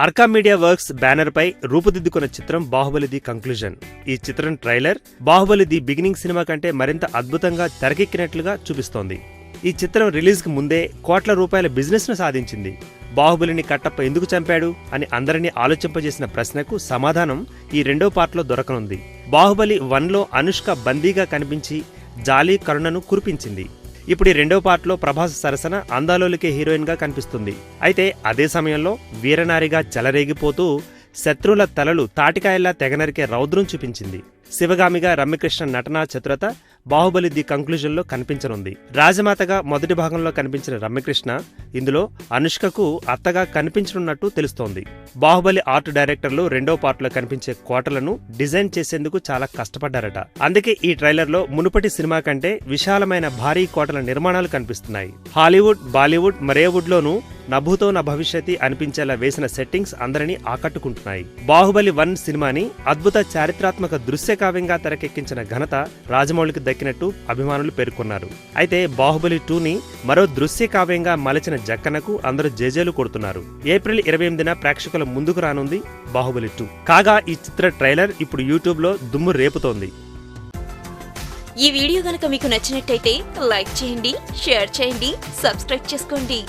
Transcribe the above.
Arka media works banner పై రూపుదిద్దుకున్న చిత్రం Baahubali the conclusion. ఈ చిత్రం trailer Baahubali the beginning cinema కంటే మరింత అద్భుతంగా తెరకెక్కినట్లుగా చూపిస్తోంది. ఈ చిత్రం రిలీజ్ కు ముందే కోట్ల రూపాయల బిజినెస్ ను సాధించింది. బాహుబలిని కట్టప్ప ఎందుకు చంపాడు అని అందరినీ ఆలోచింపజేసిన ప్రశ్నకు సమాధానం ఈ రెండో పార్ట్లో దొరకనుంది. బాహుబలి 1లో అనుష్క బందీగా కనిపించి జాలీ కరుణను కురిపించింది. ఇప్పుడు ఈ రెండో పార్ట్లో ప్రభాస్ సరసన అందాలోలికే హీరోయిన్ గా కనిపిస్తుంది. అయితే అదే సమయంలో వీరనారిగా చెలరేగిపోతూ శత్రువుల తలలు తాటికాయల్లా తెగనరికే రౌద్రం చూపించింది. శివగామిగా రమ్యకృష్ణ నటనా చతురత బాహుబలి ది కంక్లూజన్ లో కనిపించనుంది. రాజమాతగా మొదటి భాగంలో కనిపించిన రమ్యకృష్ణ ఇందులో అనుష్కకు అత్తగా కనిపించనున్నట్టు తెలుస్తోంది. బాహుబలి ఆర్ట్ డైరెక్టర్లు రెండో పార్ట్లో కనిపించే కోటలను డిజైన్ చేసేందుకు చాలా కష్టపడ్డారట. అందుకే ఈ ట్రైలర్ లో మునుపటి సినిమా కంటే విశాలమైన భారీ కోటల నిర్మాణాలు కనిపిస్తున్నాయి. హాలీవుడ్, బాలీవుడ్, మరేవుడ్ లోనూ నభూతో న భవిష్యతి అనిపించేలా వేసిన సెట్టింగ్స్ అందరినీ ఆకట్టుకుంటున్నాయి. బాహుబలి 1 సినిమాని అద్భుత చారిత్రాత్మక దృశ్య కావ్యంగా తెరకెక్కించిన ఘనత రాజమౌళికి దక్కినట్టు అభిమానులు పేర్కొన్నారు. అయితే బాహుబలి 2ని మరో దృశ్య కావ్యంగా మలచిన జక్కనకు అందరూ జేజేలు కొడుతున్నారు. ఏప్రిల్ 28న ప్రేక్షకుల ముందుకు రానుంది బాహుబలి 2. కాగా ఈ చిత్ర ట్రైలర్ ఇప్పుడు యూట్యూబ్ లో దుమ్ము రేపుతోంది. ఈ వీడియో గనుక మీకు నచ్చినట్టయితే లైక్ చేయండి, షేర్ చేయండి, సబ్స్క్రైబ్ చేసుకోండి.